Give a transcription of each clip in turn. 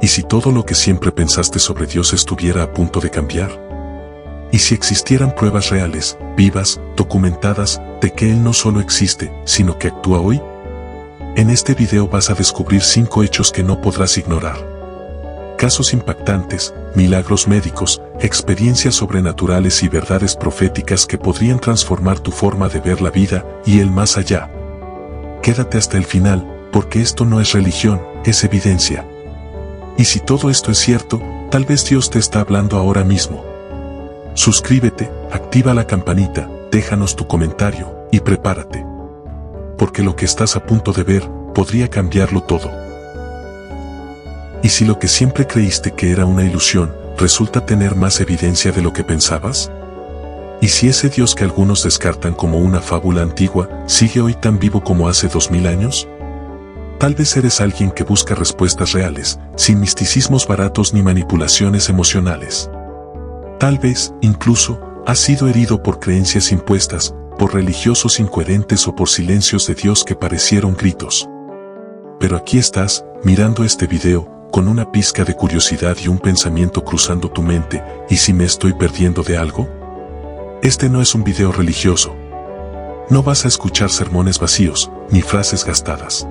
¿Y si todo lo que siempre pensaste sobre Dios estuviera a punto de cambiar? ¿Y si existieran pruebas reales, vivas, documentadas, de que Él no solo existe, sino que actúa hoy? En este video vas a descubrir 5 hechos que no podrás ignorar. Casos impactantes, milagros médicos, experiencias sobrenaturales y verdades proféticas que podrían transformar tu forma de ver la vida y el más allá. Quédate hasta el final, porque esto no es religión, es evidencia. Y si todo esto es cierto, tal vez Dios te está hablando ahora mismo. Suscríbete, activa la campanita, déjanos tu comentario, y prepárate. Porque lo que estás a punto de ver, podría cambiarlo todo. ¿Y si lo que siempre creíste que era una ilusión, resulta tener más evidencia de lo que pensabas? ¿Y si ese Dios que algunos descartan como una fábula antigua, sigue hoy tan vivo como hace 2000 años? Tal vez eres alguien que busca respuestas reales, sin misticismos baratos ni manipulaciones emocionales. Tal vez, incluso, has sido herido por creencias impuestas, por religiosos incoherentes o por silencios de Dios que parecieron gritos. Pero aquí estás, mirando este video, con una pizca de curiosidad y un pensamiento cruzando tu mente, ¿y si me estoy perdiendo de algo? Este no es un video religioso. No vas a escuchar sermones vacíos, ni frases gastadas.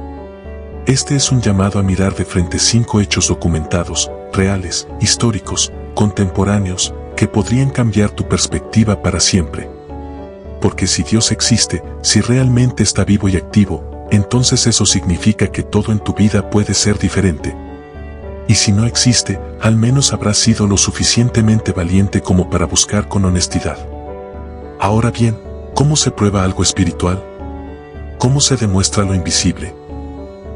Este es un llamado a mirar de frente 5 hechos documentados, reales, históricos, contemporáneos, que podrían cambiar tu perspectiva para siempre. Porque si Dios existe, si realmente está vivo y activo, entonces eso significa que todo en tu vida puede ser diferente. Y si no existe, al menos habrás sido lo suficientemente valiente como para buscar con honestidad. Ahora bien, ¿cómo se prueba algo espiritual? ¿Cómo se demuestra lo invisible?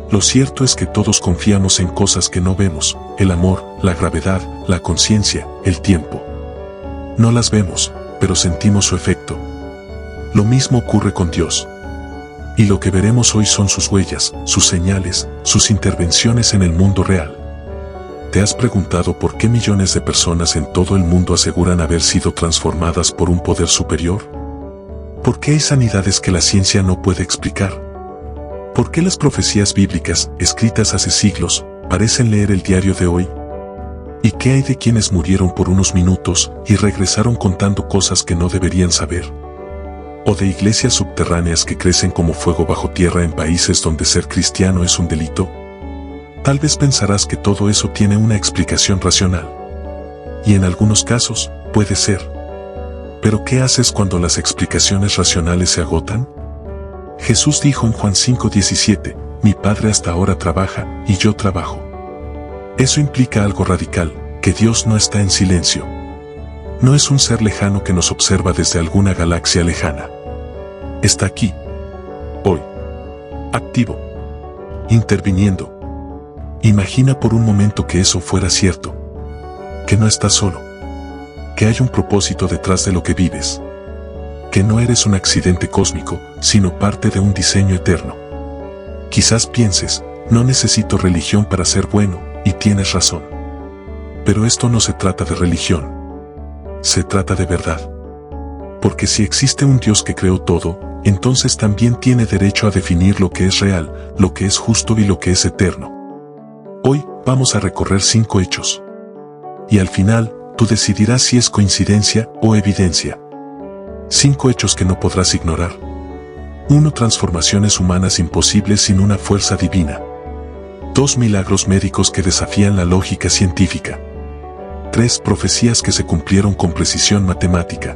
Lo cierto es que todos confiamos en cosas que no vemos, el amor, la gravedad, la conciencia, el tiempo. No las vemos, pero sentimos su efecto. Lo mismo ocurre con Dios. Y lo que veremos hoy son sus huellas, sus señales, sus intervenciones en el mundo real. ¿Te has preguntado por qué millones de personas en todo el mundo aseguran haber sido transformadas por un poder superior? ¿Por qué hay sanidades que la ciencia no puede explicar? ¿Por qué las profecías bíblicas, escritas hace siglos, parecen leer el diario de hoy? ¿Y qué hay de quienes murieron por unos minutos y regresaron contando cosas que no deberían saber? ¿O de iglesias subterráneas que crecen como fuego bajo tierra en países donde ser cristiano es un delito? Tal vez pensarás que todo eso tiene una explicación racional. Y en algunos casos, puede ser. ¿Pero qué haces cuando las explicaciones racionales se agotan? Jesús dijo en Juan 5:17, mi Padre hasta ahora trabaja, y yo trabajo. Eso implica algo radical, que Dios no está en silencio. No es un ser lejano que nos observa desde alguna galaxia lejana. Está aquí. Hoy. Activo. Interviniendo. Imagina por un momento que eso fuera cierto. Que no estás solo. Que hay un propósito detrás de lo que vives. Que no eres un accidente cósmico, sino parte de un diseño eterno. Quizás pienses, no necesito religión para ser bueno, y tienes razón. Pero esto no se trata de religión. Se trata de verdad. Porque si existe un Dios que creó todo, entonces también tiene derecho a definir lo que es real, lo que es justo y lo que es eterno. Hoy, vamos a recorrer 5 hechos. Y al final, tú decidirás si es coincidencia o evidencia. 5 hechos que no podrás ignorar. 1. Transformaciones humanas imposibles sin una fuerza divina. 2. Milagros médicos que desafían la lógica científica. 3. Profecías que se cumplieron con precisión matemática.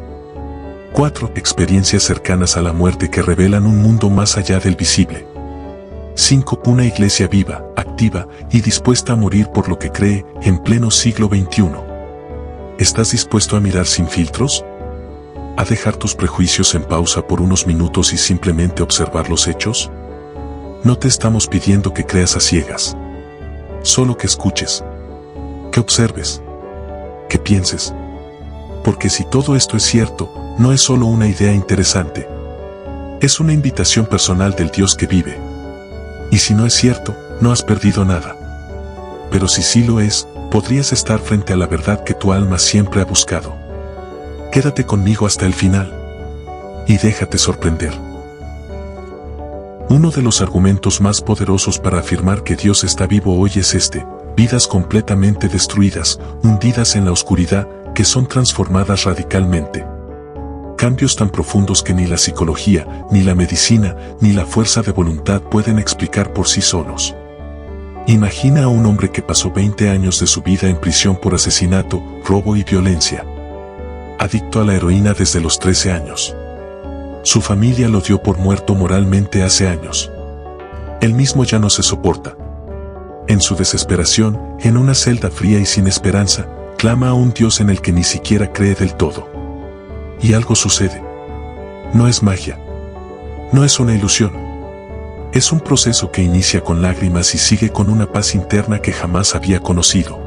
4. Experiencias cercanas a la muerte que revelan un mundo más allá del visible. 5. Una iglesia viva, activa y dispuesta a morir por lo que cree en pleno siglo XXI. ¿Estás dispuesto a mirar sin filtros? ¿A dejar tus prejuicios en pausa por unos minutos y simplemente observar los hechos? No te estamos pidiendo que creas a ciegas. Solo que escuches. Que observes. Que pienses. Porque si todo esto es cierto, no es solo una idea interesante. Es una invitación personal del Dios que vive. Y si no es cierto, no has perdido nada. Pero si sí lo es, podrías estar frente a la verdad que tu alma siempre ha buscado. Quédate conmigo hasta el final. Y déjate sorprender. Uno de los argumentos más poderosos para afirmar que Dios está vivo hoy es este: vidas completamente destruidas, hundidas en la oscuridad, que son transformadas radicalmente. Cambios tan profundos que ni la psicología, ni la medicina, ni la fuerza de voluntad pueden explicar por sí solos. Imagina a un hombre que pasó 20 años de su vida en prisión por asesinato, robo y violencia. Adicto a la heroína desde los 13 años. Su familia lo dio por muerto moralmente hace años. Él mismo ya no se soporta. En su desesperación, en una celda fría y sin esperanza, clama a un Dios en el que ni siquiera cree del todo. Y algo sucede. No es magia. No es una ilusión. Es un proceso que inicia con lágrimas y sigue con una paz interna que jamás había conocido.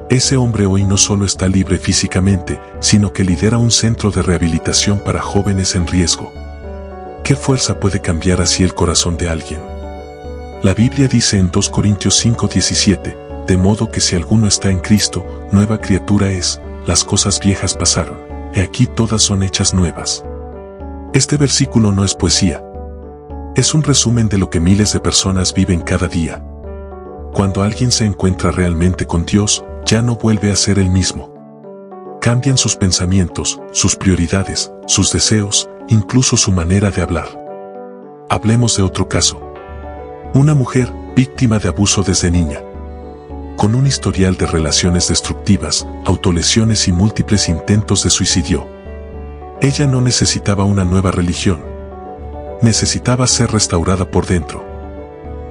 Ese hombre hoy no solo está libre físicamente, sino que lidera un centro de rehabilitación para jóvenes en riesgo. ¿Qué fuerza puede cambiar así el corazón de alguien? La Biblia dice en 2 Corintios 5:17, de modo que si alguno está en Cristo, nueva criatura es, las cosas viejas pasaron, he aquí todas son hechas nuevas. Este versículo no es poesía. Es un resumen de lo que miles de personas viven cada día. Cuando alguien se encuentra realmente con Dios, ya no vuelve a ser el mismo. Cambian sus pensamientos, sus prioridades, sus deseos, incluso su manera de hablar. Hablemos de otro caso. Una mujer, víctima de abuso desde niña. Con un historial de relaciones destructivas, autolesiones y múltiples intentos de suicidio. Ella no necesitaba una nueva religión. Necesitaba ser restaurada por dentro.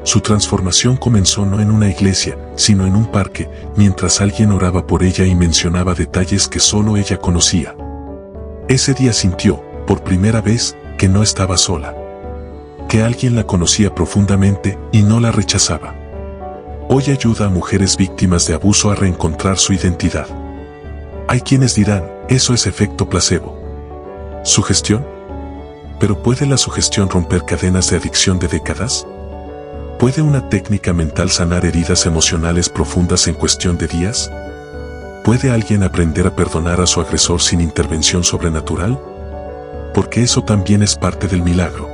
Su transformación comenzó no en una iglesia, sino en un parque, mientras alguien oraba por ella y mencionaba detalles que solo ella conocía. Ese día sintió, por primera vez, que no estaba sola. Que alguien la conocía profundamente y no la rechazaba. Hoy ayuda a mujeres víctimas de abuso a reencontrar su identidad. Hay quienes dirán, eso es efecto placebo. ¿Sugestión? ¿Pero puede la sugestión romper cadenas de adicción de décadas? ¿Puede una técnica mental sanar heridas emocionales profundas en cuestión de días? ¿Puede alguien aprender a perdonar a su agresor sin intervención sobrenatural? Porque eso también es parte del milagro.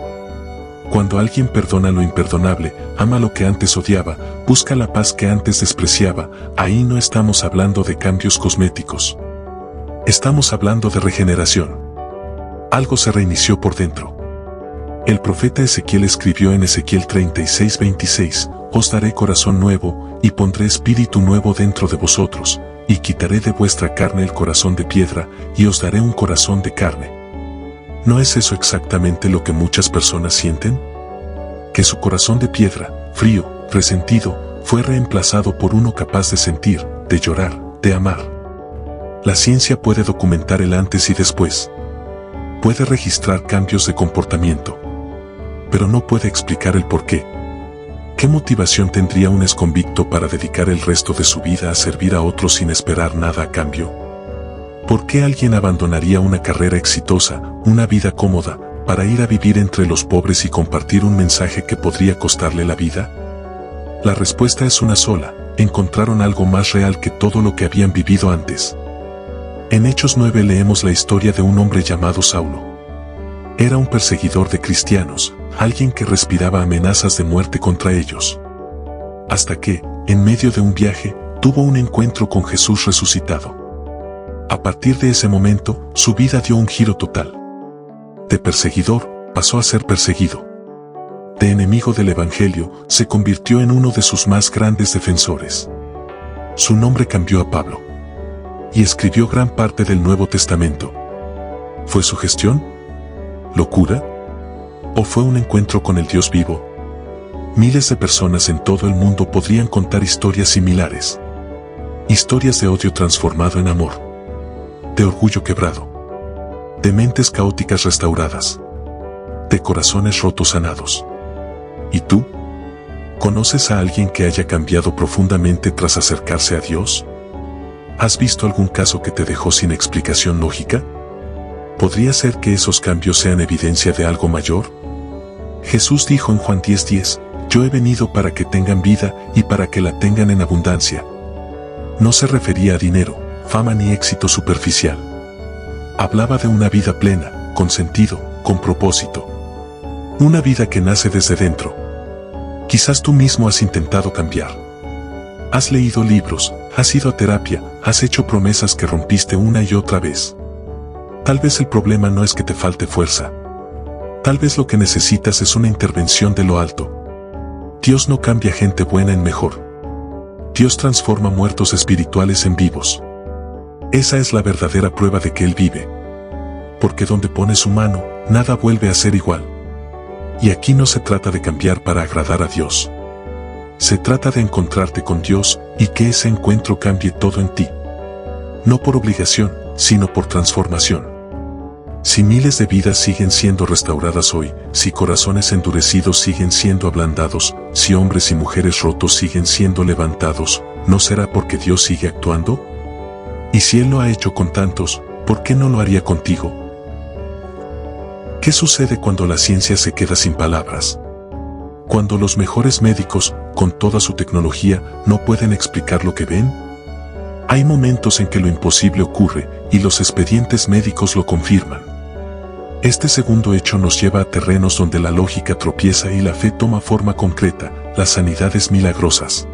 Cuando alguien perdona lo imperdonable, ama lo que antes odiaba, busca la paz que antes despreciaba, ahí no estamos hablando de cambios cosméticos. Estamos hablando de regeneración. Algo se reinició por dentro. El profeta Ezequiel escribió en Ezequiel 36:26, os daré corazón nuevo, y pondré espíritu nuevo dentro de vosotros, y quitaré de vuestra carne el corazón de piedra, y os daré un corazón de carne. ¿No es eso exactamente lo que muchas personas sienten? Que su corazón de piedra, frío, resentido, fue reemplazado por uno capaz de sentir, de llorar, de amar. La ciencia puede documentar el antes y después. Puede registrar cambios de comportamiento. Pero no puede explicar el porqué. ¿Qué motivación tendría un exconvicto para dedicar el resto de su vida a servir a otros sin esperar nada a cambio? ¿Por qué alguien abandonaría una carrera exitosa, una vida cómoda, para ir a vivir entre los pobres y compartir un mensaje que podría costarle la vida? La respuesta es una sola: encontraron algo más real que todo lo que habían vivido antes. En Hechos 9 leemos la historia de un hombre llamado Saulo. Era un perseguidor de cristianos, alguien que respiraba amenazas de muerte contra ellos. Hasta que, en medio de un viaje, tuvo un encuentro con Jesús resucitado. A partir de ese momento, su vida dio un giro total. De perseguidor, pasó a ser perseguido. De enemigo del Evangelio, se convirtió en uno de sus más grandes defensores. Su nombre cambió a Pablo. Y escribió gran parte del Nuevo Testamento. ¿Fue sugestión? ¿Locura? ¿O fue un encuentro con el Dios vivo? Miles de personas en todo el mundo podrían contar historias similares. Historias de odio transformado en amor. De orgullo quebrado. De mentes caóticas restauradas. De corazones rotos sanados. ¿Y tú? ¿Conoces a alguien que haya cambiado profundamente tras acercarse a Dios? ¿Has visto algún caso que te dejó sin explicación lógica? ¿Podría ser que esos cambios sean evidencia de algo mayor? Jesús dijo en Juan 10:10, yo he venido para que tengan vida y para que la tengan en abundancia. No se refería a dinero, fama ni éxito superficial. Hablaba de una vida plena, con sentido, con propósito. Una vida que nace desde dentro. Quizás tú mismo has intentado cambiar. Has leído libros, has ido a terapia, has hecho promesas que rompiste una y otra vez. Tal vez el problema no es que te falte fuerza. Tal vez lo que necesitas es una intervención de lo alto. Dios no cambia gente buena en mejor. Dios transforma muertos espirituales en vivos. Esa es la verdadera prueba de que Él vive. Porque donde pone su mano, nada vuelve a ser igual. Y aquí no se trata de cambiar para agradar a Dios. Se trata de encontrarte con Dios y que ese encuentro cambie todo en ti. No por obligación, sino por transformación. Si miles de vidas siguen siendo restauradas hoy, si corazones endurecidos siguen siendo ablandados, si hombres y mujeres rotos siguen siendo levantados, ¿no será porque Dios sigue actuando? Y si Él lo ha hecho con tantos, ¿por qué no lo haría contigo? ¿Qué sucede cuando la ciencia se queda sin palabras? Cuando los mejores médicos, con toda su tecnología, no pueden explicar lo que ven. Hay momentos en que lo imposible ocurre, y los expedientes médicos lo confirman. Este segundo hecho nos lleva a terrenos donde la lógica tropieza y la fe toma forma concreta, las sanidades milagrosas.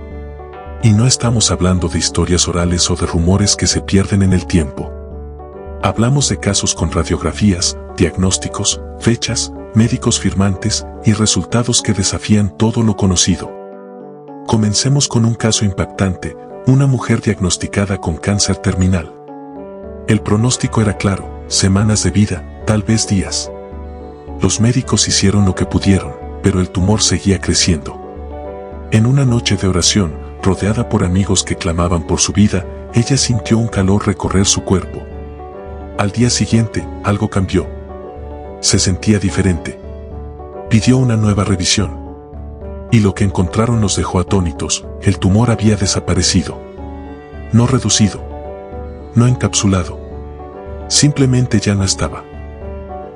Y no estamos hablando de historias orales o de rumores que se pierden en el tiempo. Hablamos de casos con radiografías, diagnósticos, fechas, médicos firmantes y resultados que desafían todo lo conocido. Comencemos con un caso impactante, una mujer diagnosticada con cáncer terminal. El pronóstico era claro, semanas de vida, tal vez días. Los médicos hicieron lo que pudieron, pero el tumor seguía creciendo. En una noche de oración, rodeada por amigos que clamaban por su vida, ella sintió un calor recorrer su cuerpo. Al día siguiente, algo cambió. Se sentía diferente. Pidió una nueva revisión. Y lo que encontraron los dejó atónitos, el tumor había desaparecido. No reducido. No encapsulado. Simplemente ya no estaba.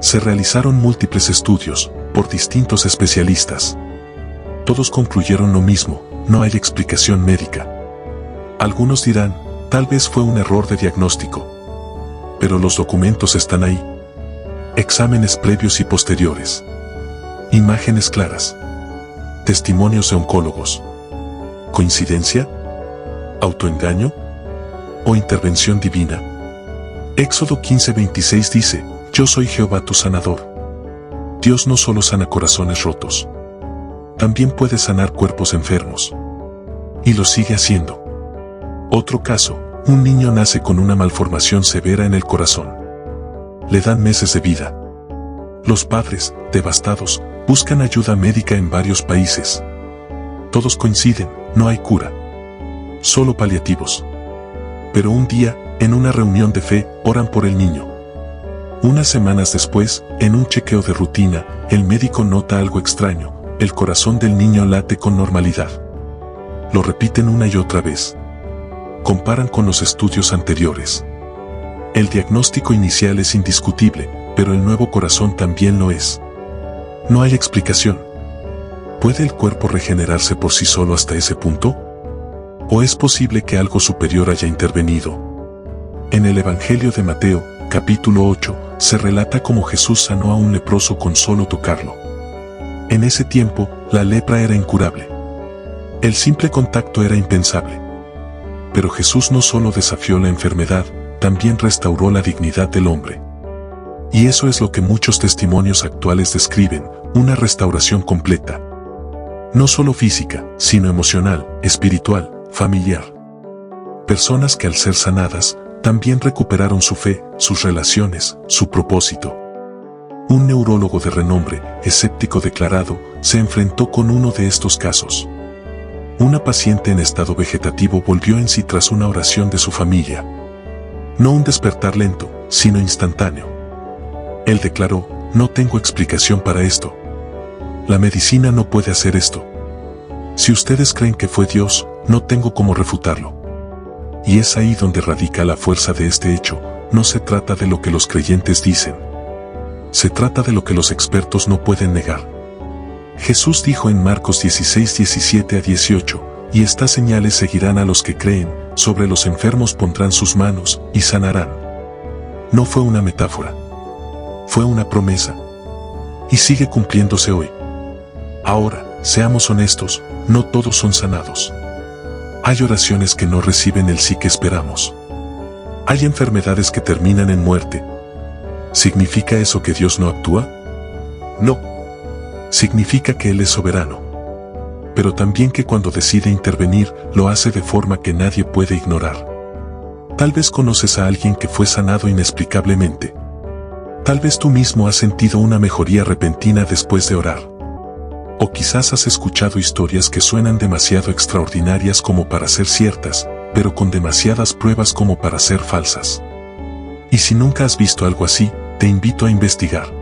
Se realizaron múltiples estudios, por distintos especialistas. Todos concluyeron lo mismo, no hay explicación médica. Algunos dirán, tal vez fue un error de diagnóstico. Pero los documentos están ahí. Exámenes previos y posteriores. Imágenes claras. Testimonios de oncólogos. ¿Coincidencia? ¿Autoengaño? ¿O intervención divina? Éxodo 15:26 dice, yo soy Jehová tu sanador. Dios no solo sana corazones rotos. También puede sanar cuerpos enfermos. Y lo sigue haciendo. Otro caso, un niño nace con una malformación severa en el corazón. Le dan meses de vida. Los padres, devastados, buscan ayuda médica en varios países. Todos coinciden, no hay cura. Solo paliativos. Pero un día, en una reunión de fe, oran por el niño. Unas semanas después, en un chequeo de rutina, el médico nota algo extraño, el corazón del niño late con normalidad. Lo repiten una y otra vez. Comparan con los estudios anteriores. El diagnóstico inicial es indiscutible, pero el nuevo corazón también lo es. No hay explicación. ¿Puede el cuerpo regenerarse por sí solo hasta ese punto? ¿O es posible que algo superior haya intervenido? En el Evangelio de Mateo, capítulo 8, se relata cómo Jesús sanó a un leproso con solo tocarlo. En ese tiempo, la lepra era incurable. El simple contacto era impensable. Pero Jesús no solo desafió la enfermedad, también restauró la dignidad del hombre. Y eso es lo que muchos testimonios actuales describen, una restauración completa. No solo física, sino emocional, espiritual, familiar. Personas que al ser sanadas, también recuperaron su fe, sus relaciones, su propósito. Un neurólogo de renombre, escéptico declarado, se enfrentó con uno de estos casos. Una paciente en estado vegetativo volvió en sí tras una oración de su familia. No un despertar lento, sino instantáneo. Él declaró, no tengo explicación para esto. La medicina no puede hacer esto. Si ustedes creen que fue Dios, no tengo cómo refutarlo. Y es ahí donde radica la fuerza de este hecho, no se trata de lo que los creyentes dicen. Se trata de lo que los expertos no pueden negar. Jesús dijo en Marcos 16:17-18, y estas señales seguirán a los que creen, sobre los enfermos pondrán sus manos, y sanarán. No fue una metáfora. Fue una promesa. Y sigue cumpliéndose hoy. Ahora, seamos honestos, no todos son sanados. Hay oraciones que no reciben el sí que esperamos. Hay enfermedades que terminan en muerte. ¿Significa eso que Dios no actúa? No. Significa que Él es soberano. Pero también que cuando decide intervenir, lo hace de forma que nadie puede ignorar. Tal vez conoces a alguien que fue sanado inexplicablemente. Tal vez tú mismo has sentido una mejoría repentina después de orar. O quizás has escuchado historias que suenan demasiado extraordinarias como para ser ciertas, pero con demasiadas pruebas como para ser falsas. Y si nunca has visto algo así, te invito a investigar.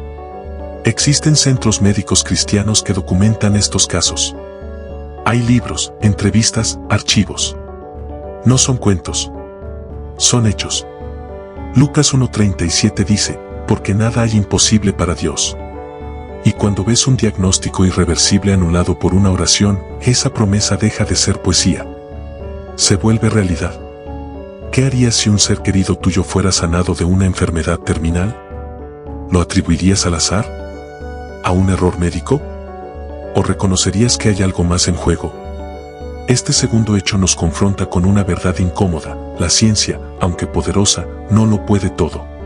Existen centros médicos cristianos que documentan estos casos. Hay libros, entrevistas, archivos. No son cuentos. Son hechos. Lucas 1:37 dice, porque nada hay imposible para Dios. Y cuando ves un diagnóstico irreversible anulado por una oración, esa promesa deja de ser poesía. Se vuelve realidad. ¿Qué harías si un ser querido tuyo fuera sanado de una enfermedad terminal? ¿Lo atribuirías al azar? ¿A un error médico? ¿O reconocerías que hay algo más en juego? Este segundo hecho nos confronta con una verdad incómoda: la ciencia, aunque poderosa, no lo puede todo.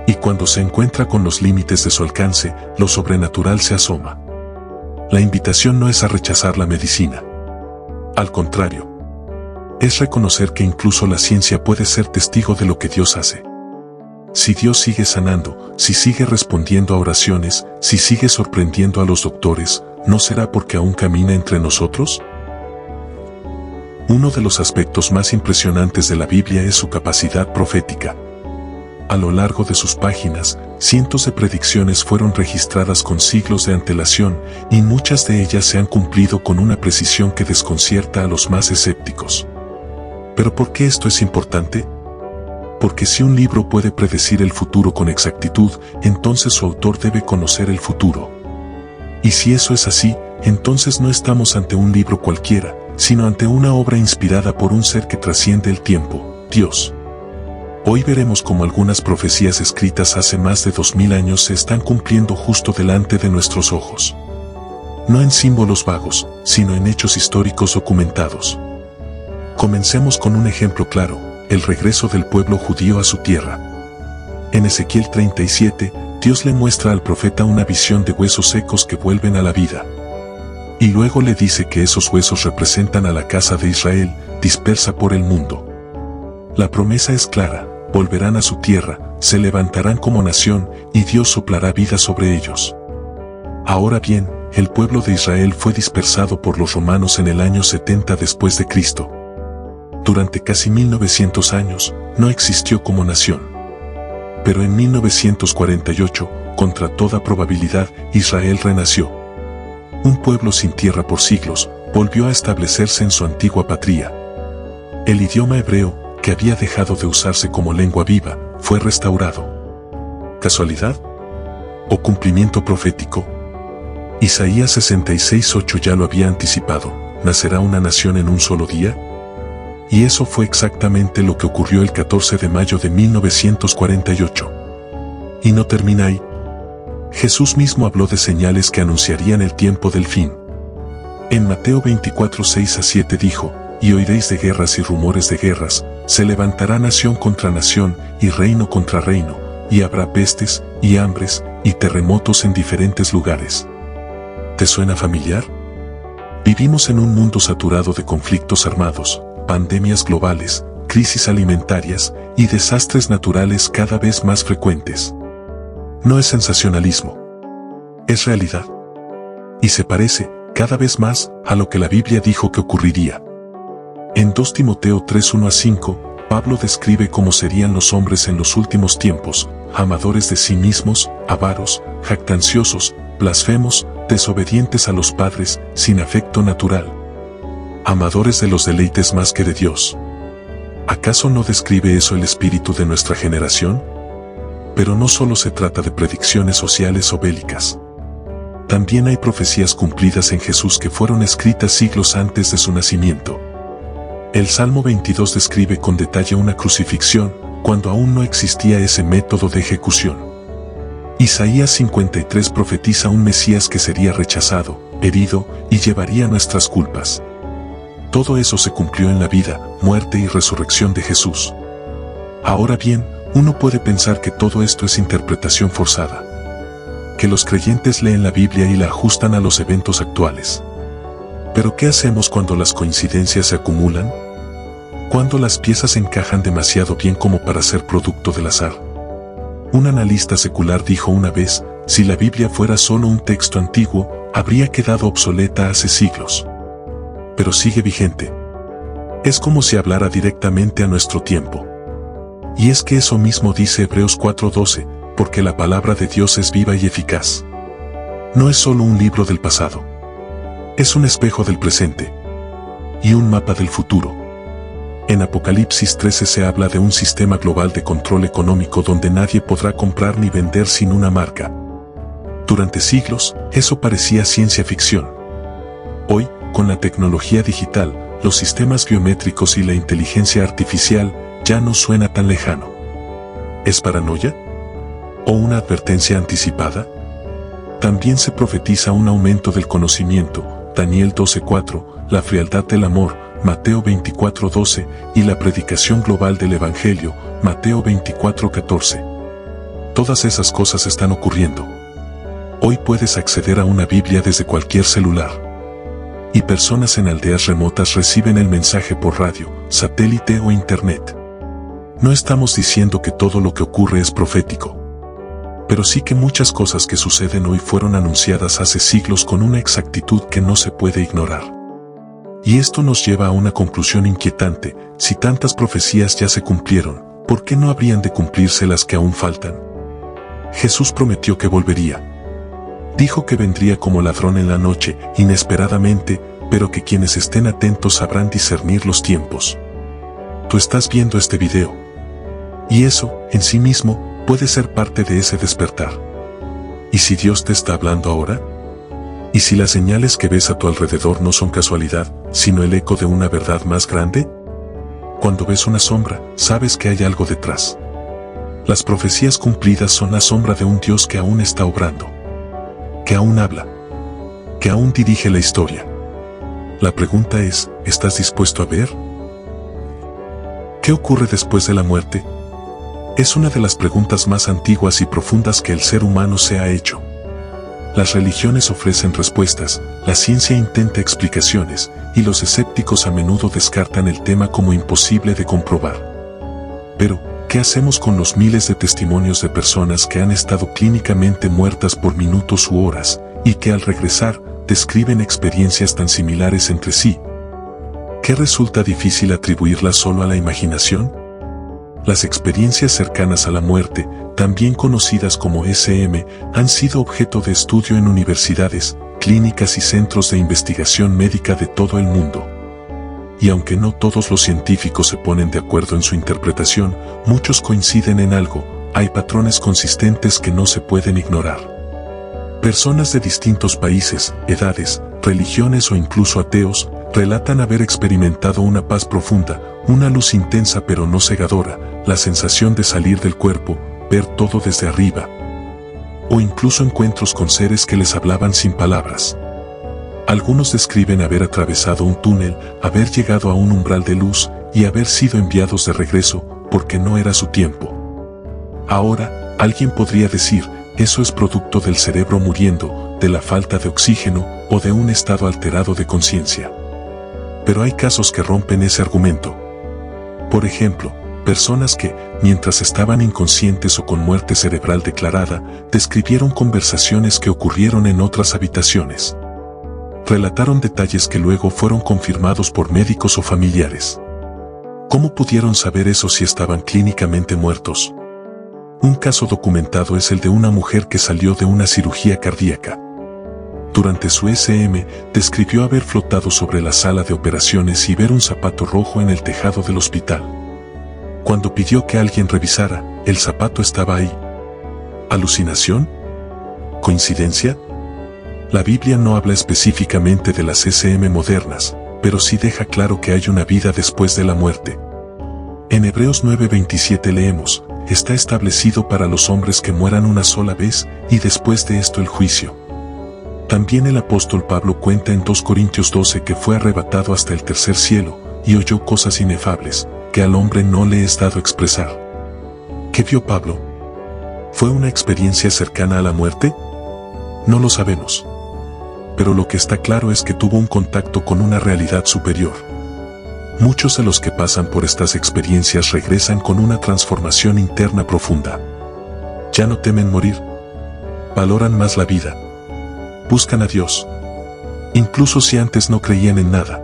Y cuando se encuentra con los límites de su alcance, lo sobrenatural se asoma. La invitación no es a rechazar la medicina. Al contrario, es reconocer que incluso la ciencia puede ser testigo de lo que Dios hace. Si Dios sigue sanando, si sigue respondiendo a oraciones, si sigue sorprendiendo a los doctores, ¿no será porque aún camina entre nosotros? Uno de los aspectos más impresionantes de la Biblia es su capacidad profética. A lo largo de sus páginas, cientos de predicciones fueron registradas con siglos de antelación, y muchas de ellas se han cumplido con una precisión que desconcierta a los más escépticos. ¿Pero por qué esto es importante? Porque si un libro puede predecir el futuro con exactitud, entonces su autor debe conocer el futuro. Y si eso es así, entonces no estamos ante un libro cualquiera, sino ante una obra inspirada por un ser que trasciende el tiempo, Dios. Hoy veremos cómo algunas profecías escritas hace más de 2000 años se están cumpliendo justo delante de nuestros ojos. No en símbolos vagos, sino en hechos históricos documentados. Comencemos con un ejemplo claro: el regreso del pueblo judío a su tierra. En Ezequiel 37, Dios le muestra al profeta una visión de huesos secos que vuelven a la vida. Y luego le dice que esos huesos representan a la casa de Israel, dispersa por el mundo. La promesa es clara: volverán a su tierra, se levantarán como nación, y Dios soplará vida sobre ellos. Ahora bien, el pueblo de Israel fue dispersado por los romanos en el año 70 después de Cristo. Durante casi 1900 años, no existió como nación. Pero en 1948, contra toda probabilidad, Israel renació. Un pueblo sin tierra por siglos, volvió a establecerse en su antigua patria. El idioma hebreo, que había dejado de usarse como lengua viva, fue restaurado. ¿Casualidad? ¿O cumplimiento profético? Isaías 66:8 ya lo había anticipado: ¿nacerá una nación en un solo día? Y eso fue exactamente lo que ocurrió el 14 de mayo de 1948. Y no termina ahí. Jesús mismo habló de señales que anunciarían el tiempo del fin. En Mateo 24:6-7 dijo: y oiréis de guerras y rumores de guerras, se levantará nación contra nación, y reino contra reino, y habrá pestes, y hambres, y terremotos en diferentes lugares. ¿Te suena familiar? Vivimos en un mundo saturado de conflictos armados, pandemias globales, crisis alimentarias, y desastres naturales cada vez más frecuentes. No es sensacionalismo. Es realidad. Y se parece, cada vez más, a lo que la Biblia dijo que ocurriría. En 2 Timoteo 3:1-5, Pablo describe cómo serían los hombres en los últimos tiempos: amadores de sí mismos, avaros, jactanciosos, blasfemos, desobedientes a los padres, sin afecto natural. Amadores de los deleites más que de Dios. ¿Acaso no describe eso el espíritu de nuestra generación? Pero no solo se trata de predicciones sociales o bélicas. También hay profecías cumplidas en Jesús que fueron escritas siglos antes de su nacimiento. El Salmo 22 describe con detalle una crucifixión, cuando aún no existía ese método de ejecución. Isaías 53 profetiza un Mesías que sería rechazado, herido, y llevaría nuestras culpas. todo eso se cumplió en la vida, muerte y resurrección de Jesús. Ahora bien, uno puede pensar que todo esto es interpretación forzada, que los creyentes leen la Biblia y la ajustan a los eventos actuales. Pero ¿qué hacemos cuando las coincidencias se acumulan? Cuando las piezas encajan demasiado bien como para ser producto del azar. Un analista secular dijo una vez, si la Biblia fuera solo un texto antiguo, habría quedado obsoleta hace siglos. Pero sigue vigente. Es como si hablara directamente a nuestro tiempo. Y es que eso mismo dice Hebreos 4:12, porque la palabra de Dios es viva y eficaz. No es solo un libro del pasado. Es un espejo del presente. Y un mapa del futuro. En Apocalipsis 13 se habla de un sistema global de control económico donde nadie podrá comprar ni vender sin una marca. Durante siglos, eso parecía ciencia ficción. Hoy, con la tecnología digital, los sistemas biométricos y la inteligencia artificial, ya no suena tan lejano. ¿Es paranoia? ¿O una advertencia anticipada? También se profetiza un aumento del conocimiento, Daniel 12:4, la frialdad del amor, Mateo 24:12, y la predicación global del Evangelio, Mateo 24:14. Todas esas cosas están ocurriendo. Hoy puedes acceder a una Biblia desde cualquier celular. Y personas en aldeas remotas reciben el mensaje por radio, satélite o internet. No estamos diciendo que todo lo que ocurre es profético. Pero sí que muchas cosas que suceden hoy fueron anunciadas hace siglos con una exactitud que no se puede ignorar. Y esto nos lleva a una conclusión inquietante: si tantas profecías ya se cumplieron, ¿por qué no habrían de cumplirse las que aún faltan? Jesús prometió que volvería. Dijo que vendría como ladrón en la noche, inesperadamente, pero que quienes estén atentos sabrán discernir los tiempos. Tú estás viendo este video. Y eso, en sí mismo, puede ser parte de ese despertar. ¿Y si Dios te está hablando ahora? ¿Y si las señales que ves a tu alrededor no son casualidad, sino el eco de una verdad más grande? Cuando ves una sombra, sabes que hay algo detrás. Las profecías cumplidas son la sombra de un Dios que aún está obrando, que aún habla, que aún dirige la historia. La pregunta es, ¿estás dispuesto a ver? ¿Qué ocurre después de la muerte? Es una de las preguntas más antiguas y profundas que el ser humano se ha hecho. Las religiones ofrecen respuestas, la ciencia intenta explicaciones, y los escépticos a menudo descartan el tema como imposible de comprobar. Pero, ¿qué hacemos con los miles de testimonios de personas que han estado clínicamente muertas por minutos u horas, y que al regresar, describen experiencias tan similares entre sí? ¿Qué resulta difícil atribuirlas solo a la imaginación? Las experiencias cercanas a la muerte, también conocidas como SM, han sido objeto de estudio en universidades, clínicas y centros de investigación médica de todo el mundo. Y aunque no todos los científicos se ponen de acuerdo en su interpretación, muchos coinciden en algo: hay patrones consistentes que no se pueden ignorar. Personas de distintos países, edades, religiones o incluso ateos, relatan haber experimentado una paz profunda, una luz intensa pero no cegadora, la sensación de salir del cuerpo, ver todo desde arriba, o incluso encuentros con seres que les hablaban sin palabras. Algunos describen haber atravesado un túnel, haber llegado a un umbral de luz y haber sido enviados de regreso, porque no era su tiempo. Ahora, alguien podría decir, eso es producto del cerebro muriendo, de la falta de oxígeno o de un estado alterado de conciencia. Pero hay casos que rompen ese argumento. Por ejemplo, personas que, mientras estaban inconscientes o con muerte cerebral declarada, describieron conversaciones que ocurrieron en otras habitaciones. Relataron detalles que luego fueron confirmados por médicos o familiares. ¿Cómo pudieron saber eso si estaban clínicamente muertos? Un caso documentado es el de una mujer que salió de una cirugía cardíaca. Durante su SM, describió haber flotado sobre la sala de operaciones y ver un zapato rojo en el tejado del hospital. Cuando pidió que alguien revisara, el zapato estaba ahí. ¿Alucinación? ¿Coincidencia? La Biblia no habla específicamente de las SM modernas, pero sí deja claro que hay una vida después de la muerte. En Hebreos 9:27 leemos, está establecido para los hombres que mueran una sola vez, y después de esto el juicio. También el apóstol Pablo cuenta en 2 Corintios 12 que fue arrebatado hasta el tercer cielo y oyó cosas inefables que al hombre no le es dado expresar. ¿Qué vio Pablo? ¿Fue una experiencia cercana a la muerte? No lo sabemos. Pero lo que está claro es que tuvo un contacto con una realidad superior. Muchos de los que pasan por estas experiencias regresan con una transformación interna profunda. Ya no temen morir. Valoran más la vida. Buscan a Dios. Incluso si antes no creían en nada.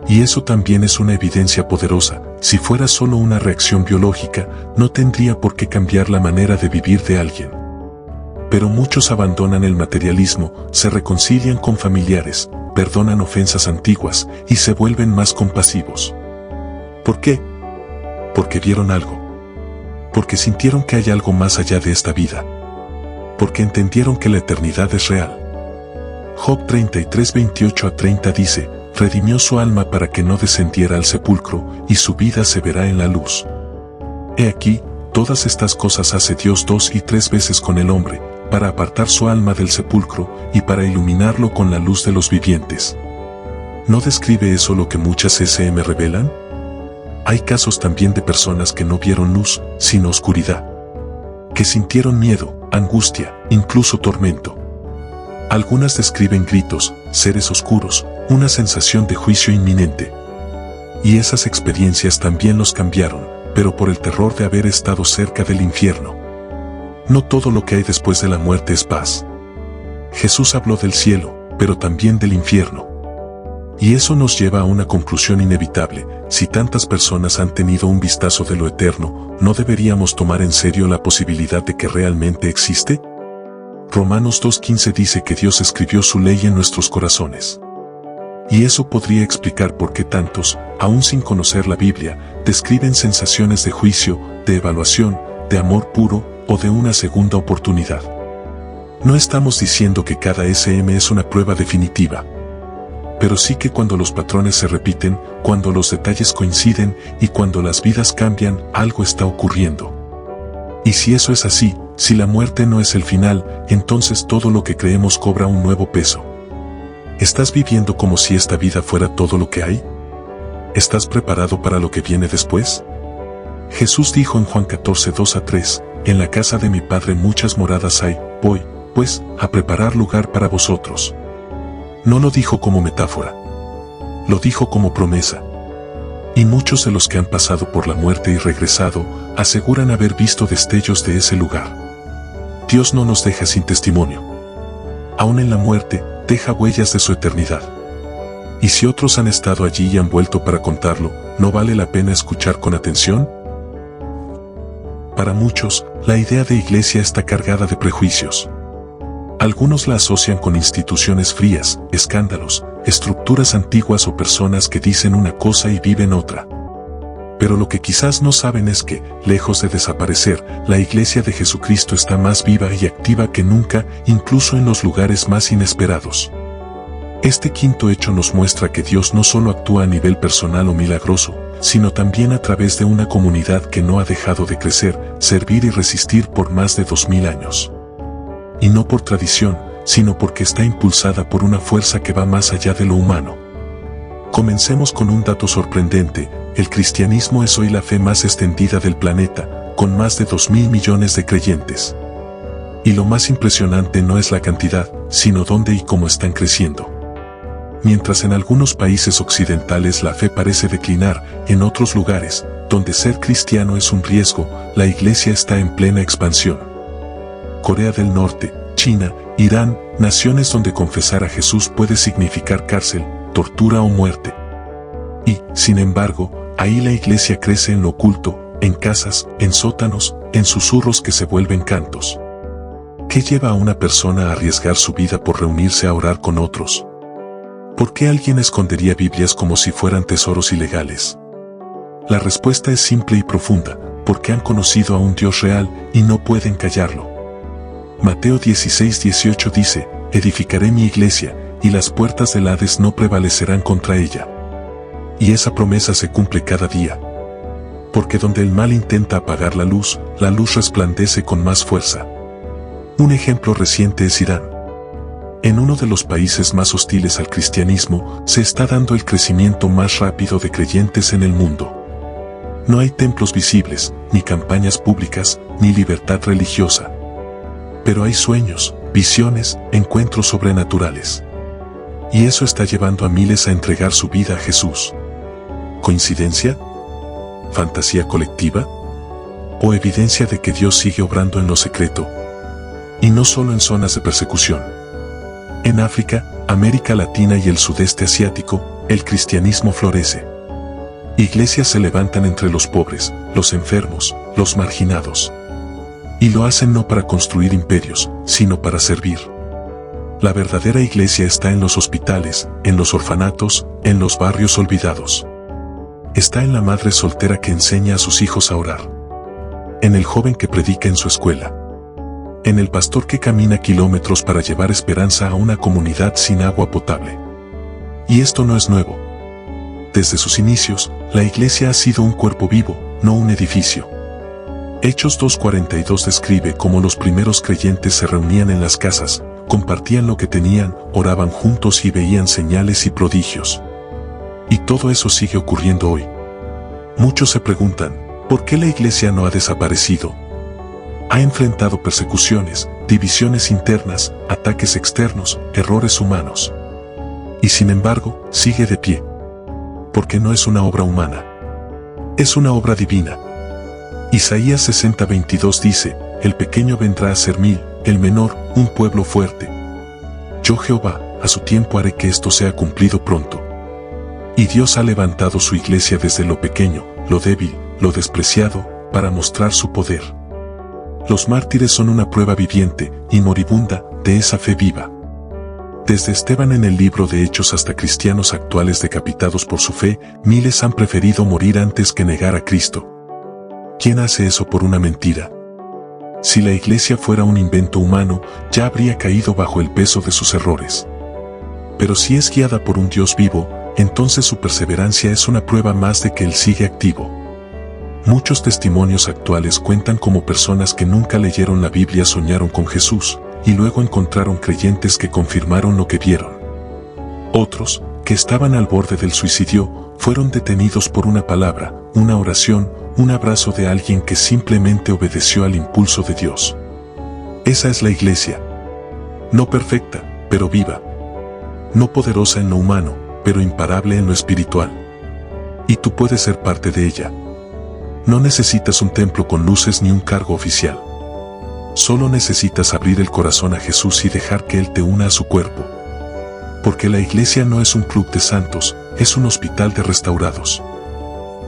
Y eso también es una evidencia poderosa. Si fuera solo una reacción biológica, no tendría por qué cambiar la manera de vivir de alguien. Pero muchos abandonan el materialismo, se reconcilian con familiares, perdonan ofensas antiguas y se vuelven más compasivos. ¿Por qué? Porque vieron algo. Porque sintieron que hay algo más allá de esta vida. Porque entendieron que la eternidad es real. Job 33, 28-30 dice: redimió su alma para que no descendiera al sepulcro, y su vida se verá en la luz. He aquí, todas estas cosas hace Dios 2 y 3 veces con el hombre, para apartar su alma del sepulcro, y para iluminarlo con la luz de los vivientes. ¿No describe eso lo que muchas SM revelan? Hay casos también de personas que no vieron luz, sino oscuridad. Que sintieron miedo, angustia, incluso tormento. Algunas describen gritos, seres oscuros, una sensación de juicio inminente. Y esas experiencias también los cambiaron, pero por el terror de haber estado cerca del infierno. No todo lo que hay después de la muerte es paz. Jesús habló del cielo, pero también del infierno. Y eso nos lleva a una conclusión inevitable: si tantas personas han tenido un vistazo de lo eterno, ¿no deberíamos tomar en serio la posibilidad de que realmente existe? Romanos 2:15 dice que Dios escribió su ley en nuestros corazones. Y eso podría explicar por qué tantos, aún sin conocer la Biblia, describen sensaciones de juicio, de evaluación, de amor puro o de una segunda oportunidad. No estamos diciendo que cada SM es una prueba definitiva. Pero sí que cuando los patrones se repiten, cuando los detalles coinciden y cuando las vidas cambian, algo está ocurriendo. Y si eso es así, si la muerte no es el final, entonces todo lo que creemos cobra un nuevo peso. ¿Estás viviendo como si esta vida fuera todo lo que hay? ¿Estás preparado para lo que viene después? Jesús dijo en Juan 14, 2-3, en la casa de mi Padre muchas moradas hay, voy, pues, a preparar lugar para vosotros. No lo dijo como metáfora. Lo dijo como promesa. Y muchos de los que han pasado por la muerte y regresado, aseguran haber visto destellos de ese lugar. Dios no nos deja sin testimonio. Aún en la muerte, deja huellas de su eternidad. Y si otros han estado allí y han vuelto para contarlo, ¿no vale la pena escuchar con atención? Para muchos, la idea de iglesia está cargada de prejuicios. Algunos la asocian con instituciones frías, escándalos, estructuras antiguas o personas que dicen una cosa y viven otra. Pero lo que quizás no saben es que, lejos de desaparecer, la Iglesia de Jesucristo está más viva y activa que nunca, incluso en los lugares más inesperados. Este quinto hecho nos muestra que Dios no solo actúa a nivel personal o milagroso, sino también a través de una comunidad que no ha dejado de crecer, servir y resistir por más de 2000 años. Y no por tradición, sino porque está impulsada por una fuerza que va más allá de lo humano. Comencemos con un dato sorprendente: el cristianismo es hoy la fe más extendida del planeta, con más de 2.000 millones de creyentes. Y lo más impresionante no es la cantidad, sino dónde y cómo están creciendo. Mientras en algunos países occidentales la fe parece declinar, en otros lugares, donde ser cristiano es un riesgo, la iglesia está en plena expansión. Corea del Norte, China, Irán, naciones donde confesar a Jesús puede significar cárcel, tortura o muerte. Y, sin embargo, ahí la iglesia crece en lo oculto, en casas, en sótanos, en susurros que se vuelven cantos. ¿Qué lleva a una persona a arriesgar su vida por reunirse a orar con otros? ¿Por qué alguien escondería Biblias como si fueran tesoros ilegales? La respuesta es simple y profunda: porque han conocido a un Dios real y no pueden callarlo. Mateo 16:18 dice: edificaré mi iglesia, y las puertas del Hades no prevalecerán contra ella. Y esa promesa se cumple cada día. Porque donde el mal intenta apagar la luz resplandece con más fuerza. Un ejemplo reciente es Irán. En uno de los países más hostiles al cristianismo, se está dando el crecimiento más rápido de creyentes en el mundo. No hay templos visibles, ni campañas públicas, ni libertad religiosa. Pero hay sueños, visiones, encuentros sobrenaturales. Y eso está llevando a miles a entregar su vida a Jesús. ¿Coincidencia? ¿Fantasía colectiva? ¿O evidencia de que Dios sigue obrando en lo secreto? Y no solo en zonas de persecución. En África, América Latina y el sudeste asiático, el cristianismo florece. Iglesias se levantan entre los pobres, los enfermos, los marginados. Y lo hacen no para construir imperios, sino para servir. La verdadera iglesia está en los hospitales, en los orfanatos, en los barrios olvidados. Está en la madre soltera que enseña a sus hijos a orar. En el joven que predica en su escuela. En el pastor que camina kilómetros para llevar esperanza a una comunidad sin agua potable. Y esto no es nuevo. Desde sus inicios, la iglesia ha sido un cuerpo vivo, no un edificio. Hechos 2:42 describe cómo los primeros creyentes se reunían en las casas, compartían lo que tenían, oraban juntos y veían señales y prodigios. Y todo eso sigue ocurriendo hoy. Muchos se preguntan, ¿por qué la iglesia no ha desaparecido? Ha enfrentado persecuciones, divisiones internas, ataques externos, errores humanos. Y sin embargo, sigue de pie. Porque no es una obra humana. Es una obra divina. Isaías 60:22 dice, el pequeño vendrá a ser 1000, el menor, un pueblo fuerte. Yo Jehová, a su tiempo haré que esto sea cumplido pronto. Y Dios ha levantado su iglesia desde lo pequeño, lo débil, lo despreciado, para mostrar su poder. Los mártires son una prueba viviente y moribunda de esa fe viva. Desde Esteban en el libro de Hechos hasta cristianos actuales decapitados por su fe, miles han preferido morir antes que negar a Cristo. ¿Quién hace eso por una mentira? Si la iglesia fuera un invento humano, ya habría caído bajo el peso de sus errores. Pero si es guiada por un Dios vivo, entonces su perseverancia es una prueba más de que Él sigue activo. Muchos testimonios actuales cuentan cómo personas que nunca leyeron la Biblia soñaron con Jesús, y luego encontraron creyentes que confirmaron lo que vieron. Otros, que estaban al borde del suicidio, fueron detenidos por una palabra, una oración, un abrazo de alguien que simplemente obedeció al impulso de Dios. Esa es la iglesia. No perfecta, pero viva. No poderosa en lo humano, pero imparable en lo espiritual. Y tú puedes ser parte de ella. No necesitas un templo con luces ni un cargo oficial. Solo necesitas abrir el corazón a Jesús y dejar que Él te una a su cuerpo. Porque la iglesia no es un club de santos, es un hospital de restaurados.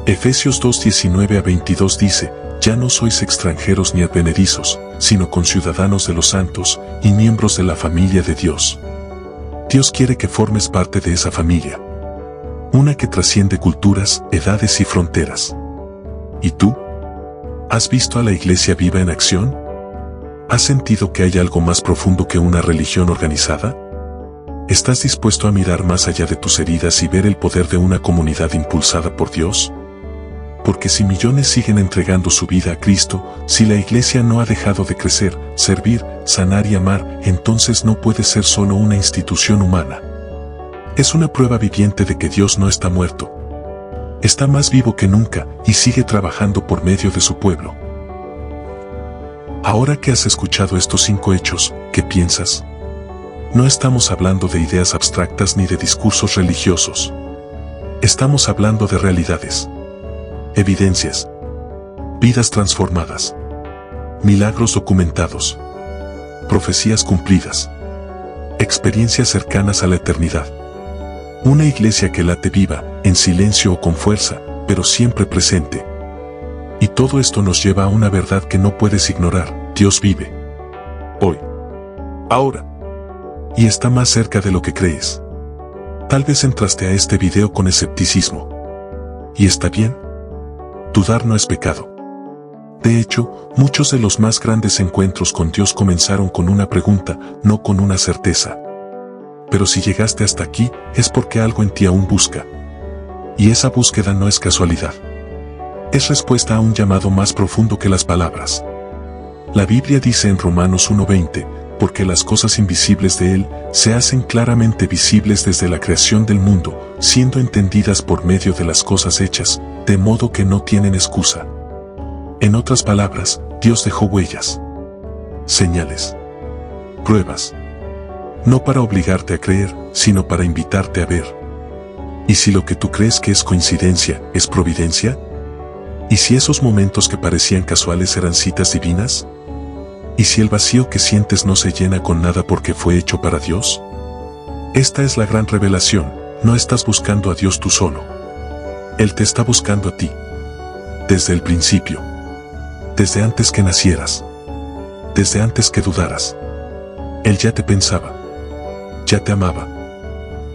Efesios 2:19-22 dice, ya no sois extranjeros ni advenedizos, sino conciudadanos de los santos, y miembros de la familia de Dios. Dios quiere que formes parte de esa familia. Una que trasciende culturas, edades y fronteras. ¿Y tú? ¿Has visto a la iglesia viva en acción? ¿Has sentido que hay algo más profundo que una religión organizada? ¿Estás dispuesto a mirar más allá de tus heridas y ver el poder de una comunidad impulsada por Dios? Porque si millones siguen entregando su vida a Cristo, si la iglesia no ha dejado de crecer, servir, sanar y amar, entonces no puede ser solo una institución humana. Es una prueba viviente de que Dios no está muerto. Está más vivo que nunca y sigue trabajando por medio de su pueblo. Ahora que has escuchado estos 5 hechos, ¿qué piensas? No estamos hablando de ideas abstractas ni de discursos religiosos. Estamos hablando de realidades. Evidencias. Vidas transformadas. Milagros documentados. Profecías cumplidas. Experiencias cercanas a la eternidad. Una iglesia que late viva, en silencio o con fuerza, pero siempre presente. Y todo esto nos lleva a una verdad que no puedes ignorar: Dios vive. Hoy. Ahora. Y está más cerca de lo que crees. Tal vez entraste a este video con escepticismo. ¿Y está bien? Dudar no es pecado. De hecho, muchos de los más grandes encuentros con Dios comenzaron con una pregunta, no con una certeza. Pero si llegaste hasta aquí, es porque algo en ti aún busca. Y esa búsqueda no es casualidad. Es respuesta a un llamado más profundo que las palabras. La Biblia dice en Romanos 1:20, porque las cosas invisibles de Él se hacen claramente visibles desde la creación del mundo, siendo entendidas por medio de las cosas hechas, de modo que no tienen excusa. En otras palabras, Dios dejó huellas, señales, pruebas, no para obligarte a creer, sino para invitarte a ver. ¿Y si lo que tú crees que es coincidencia, es providencia? ¿Y si esos momentos que parecían casuales eran citas divinas? ¿Y si el vacío que sientes no se llena con nada porque fue hecho para Dios? Esta es la gran revelación, no estás buscando a Dios tú solo. Él te está buscando a ti. Desde el principio. Desde antes que nacieras. Desde antes que dudaras. Él ya te pensaba. Ya te amaba.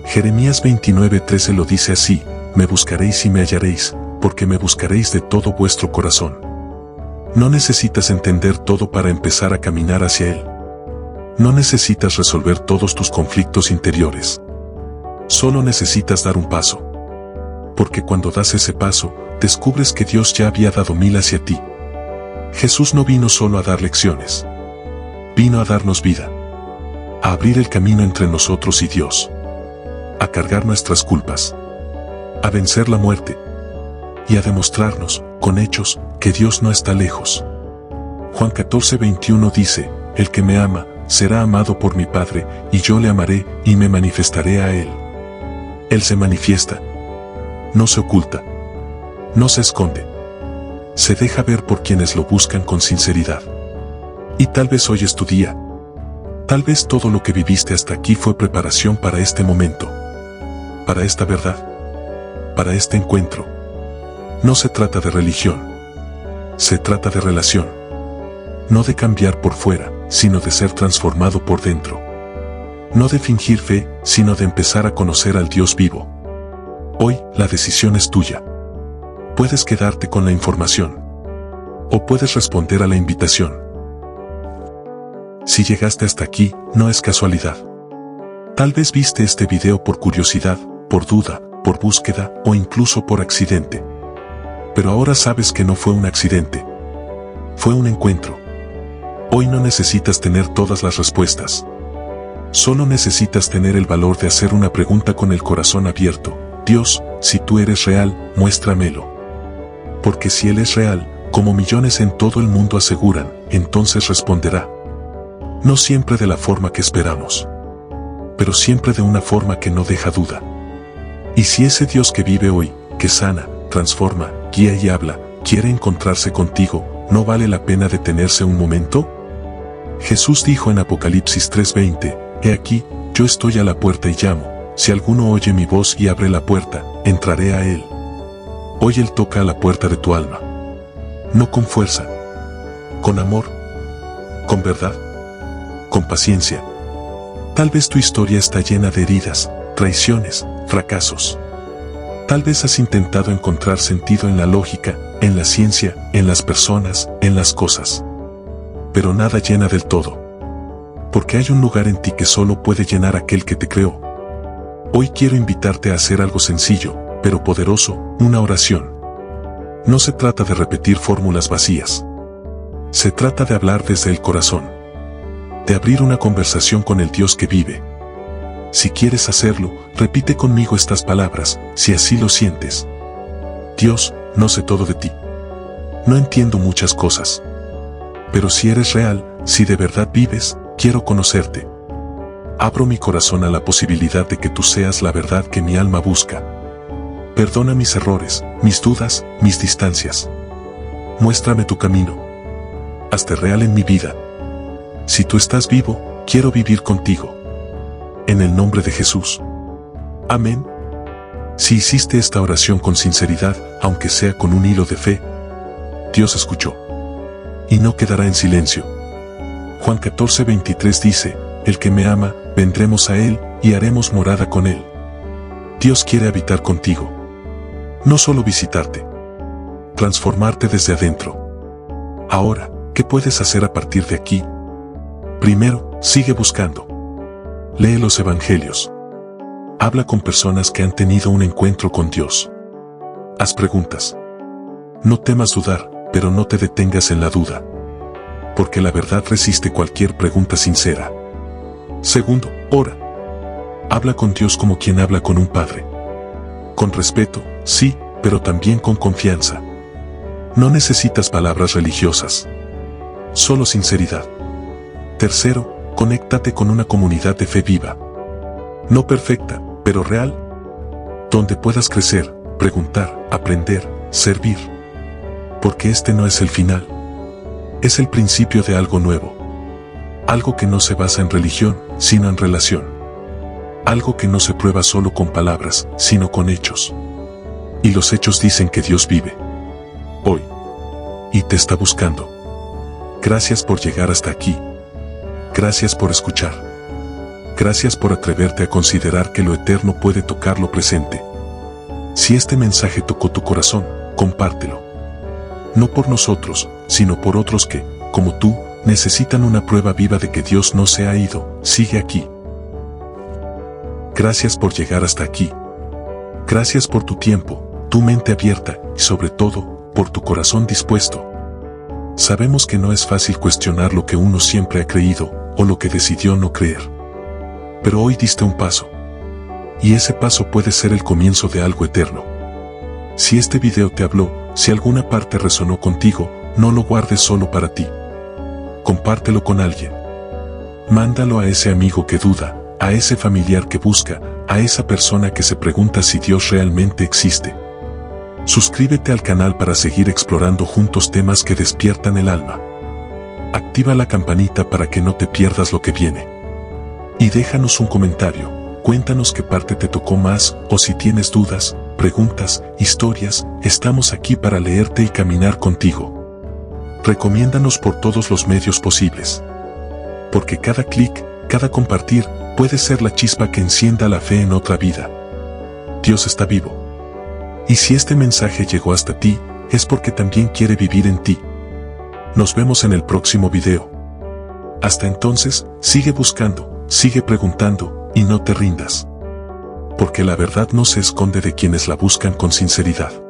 Jeremías 29:13 lo dice así: me buscaréis y me hallaréis, porque me buscaréis de todo vuestro corazón. No necesitas entender todo para empezar a caminar hacia Él. No necesitas resolver todos tus conflictos interiores. Solo necesitas dar un paso. Porque cuando das ese paso, descubres que Dios ya había dado 1000 hacia ti. Jesús no vino solo a dar lecciones. Vino a darnos vida. A abrir el camino entre nosotros y Dios. A cargar nuestras culpas. A vencer la muerte. Y a demostrarnos, con hechos, que Dios no está lejos. Juan 14:21 dice: el que me ama, será amado por mi Padre, y yo le amaré, y me manifestaré a él. Él se manifiesta. No se oculta. No se esconde. Se deja ver por quienes lo buscan con sinceridad. Y tal vez hoy es tu día. Tal vez todo lo que viviste hasta aquí fue preparación para este momento. Para esta verdad. Para este encuentro. No se trata de religión. Se trata de relación. No de cambiar por fuera, sino de ser transformado por dentro. No de fingir fe, sino de empezar a conocer al Dios vivo. Hoy, la decisión es tuya. Puedes quedarte con la información. O puedes responder a la invitación. Si llegaste hasta aquí, no es casualidad. Tal vez viste este video por curiosidad, por duda, por búsqueda o incluso por accidente. Pero ahora sabes que no fue un accidente. Fue un encuentro. Hoy no necesitas tener todas las respuestas. Solo necesitas tener el valor de hacer una pregunta con el corazón abierto. Dios, si tú eres real, muéstramelo. Porque si Él es real, como millones en todo el mundo aseguran, entonces responderá. No siempre de la forma que esperamos. Pero siempre de una forma que no deja duda. Y si ese Dios que vive hoy, que sana, transforma, guía y habla, quiere encontrarse contigo, ¿no vale la pena detenerse un momento? Jesús dijo en Apocalipsis 3:20, he aquí, yo estoy a la puerta y llamo, si alguno oye mi voz y abre la puerta, entraré a él. Hoy Él toca a la puerta de tu alma. No con fuerza, con amor, con verdad, con paciencia. Tal vez tu historia está llena de heridas, traiciones, fracasos. Tal vez has intentado encontrar sentido en la lógica, en la ciencia, en las personas, en las cosas. Pero nada llena del todo. Porque hay un lugar en ti que solo puede llenar aquel que te creó. Hoy quiero invitarte a hacer algo sencillo, pero poderoso, una oración. No se trata de repetir fórmulas vacías. Se trata de hablar desde el corazón. De abrir una conversación con el Dios que vive. Si quieres hacerlo, repite conmigo estas palabras, si así lo sientes. Dios, no sé todo de ti. No entiendo muchas cosas. Pero si eres real, si de verdad vives, quiero conocerte. Abro mi corazón a la posibilidad de que tú seas la verdad que mi alma busca. Perdona mis errores, mis dudas, mis distancias. Muéstrame tu camino. Hazte real en mi vida. Si tú estás vivo, quiero vivir contigo. En el nombre de Jesús. Amén. Si hiciste esta oración con sinceridad, aunque sea con un hilo de fe, Dios escuchó. Y no quedará en silencio. Juan 14:23 dice, el que me ama, vendremos a Él, y haremos morada con Él. Dios quiere habitar contigo. No solo visitarte. Transformarte desde adentro. Ahora, ¿qué puedes hacer a partir de aquí? Primero, sigue buscando. Lee los evangelios. Habla con personas que han tenido un encuentro con Dios. Haz preguntas. No temas dudar, pero no te detengas en la duda. porque la verdad resiste cualquier pregunta sincera. Segundo, ora. Habla con Dios como quien habla con un padre. Con respeto, sí, pero también con confianza. No necesitas palabras religiosas. Solo sinceridad. Tercero, conéctate con una comunidad de fe viva. No perfecta, pero real. Donde puedas crecer, preguntar, aprender, servir. Porque este no es el final. Es el principio de algo nuevo. Algo que no se basa en religión, sino en relación. Algo que no se prueba solo con palabras, sino con hechos. Y los hechos dicen que Dios vive. Hoy. Y te está buscando. Gracias por llegar hasta aquí. Gracias por escuchar. Gracias por atreverte a considerar que lo eterno puede tocar lo presente. Si este mensaje tocó tu corazón, compártelo. No por nosotros, sino por otros que, como tú, necesitan una prueba viva de que Dios no se ha ido, sigue aquí. Gracias por llegar hasta aquí. Gracias por tu tiempo, tu mente abierta y sobre todo, por tu corazón dispuesto. Sabemos que no es fácil cuestionar lo que uno siempre ha creído o lo que decidió no creer. Pero hoy diste un paso. Y ese paso puede ser el comienzo de algo eterno. Si este video te habló, si alguna parte resonó contigo, no lo guardes solo para ti. Compártelo con alguien. Mándalo a ese amigo que duda, a ese familiar que busca, a esa persona que se pregunta si Dios realmente existe. Suscríbete al canal para seguir explorando juntos temas que despiertan el alma. Activa la campanita para que no te pierdas lo que viene. Y déjanos un comentario, cuéntanos qué parte te tocó más, o si tienes dudas, preguntas, historias, estamos aquí para leerte y caminar contigo. Recomiéndanos por todos los medios posibles. Porque cada clic, cada compartir, puede ser la chispa que encienda la fe en otra vida. Dios está vivo. Y si este mensaje llegó hasta ti, es porque también quiere vivir en ti. Nos vemos en el próximo video. Hasta entonces, sigue buscando, sigue preguntando, y no te rindas. Porque la verdad no se esconde de quienes la buscan con sinceridad.